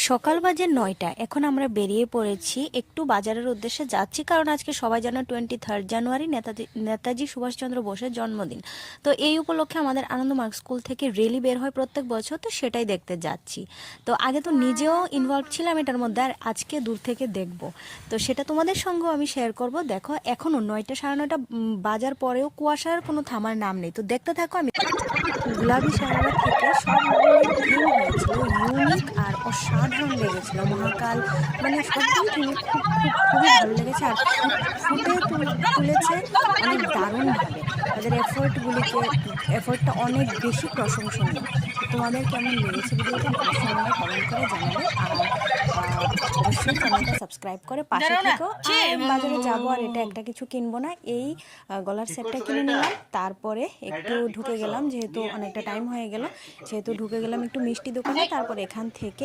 সকাল বাজে ৯টা। এখন আমরা বেরিয়ে পড়েছি, একটু বাজারের উদ্দেশ্যে যাচ্ছি, কারণ আজকে সবাই জানো 23 জানুয়ারি নেতাজি সুভাষচন্দ্র বোসের জন্মদিন। তো এই উপলক্ষে আমাদের আনন্দমার্গ স্কুল থেকে র্যালি বের হয় প্রত্যেক বছর, তো সেটাই দেখতে যাচ্ছি। তো আগে তো নিজেও ইনভলভ ছিলাম এটার মধ্যে, আর আজকে দূর থেকে দেখব, তো সেটা তোমাদের সঙ্গেও আমি শেয়ার করব। দেখো এখনও ৯টা সাড়ে ৯টা বাজার পরেও কুয়াশার কোনো থামার নাম নেই। তো দেখতে থাকো। আমি গুলাবি সারারা থেকে সবগুলোর থিম হয়েছিল ইউনিক আর অসাধারণ লেগেছিল। মহাকাল মানে সবগুলো থিম খুবই ভালো লেগেছে, আর তুলেছে অনেক দারুণভাবে। তাদের এফোর্টটা অনেক বেশি প্রশংসনীয়। তো তোমাদের কেমন লেগেছে ভিডিওটা অবশ্যই আমাকে কমেন্ট করে জানাবে, আর অবশ্যই চ্যানেলটা সাবস্ক্রাইব করে পাশে থেকো। আর বাজারে যাবো, আর এটা একটা কিছু কিনবো না, এই গলার সেটটা কিনে নিলাম। তারপরে একটু ঢুকে গেলাম, যেহেতু অনেকটা টাইম হয়ে গেল, সেহেতু ঢুকে গেলাম একটু মিষ্টি দোকানে। তারপর এখান থেকে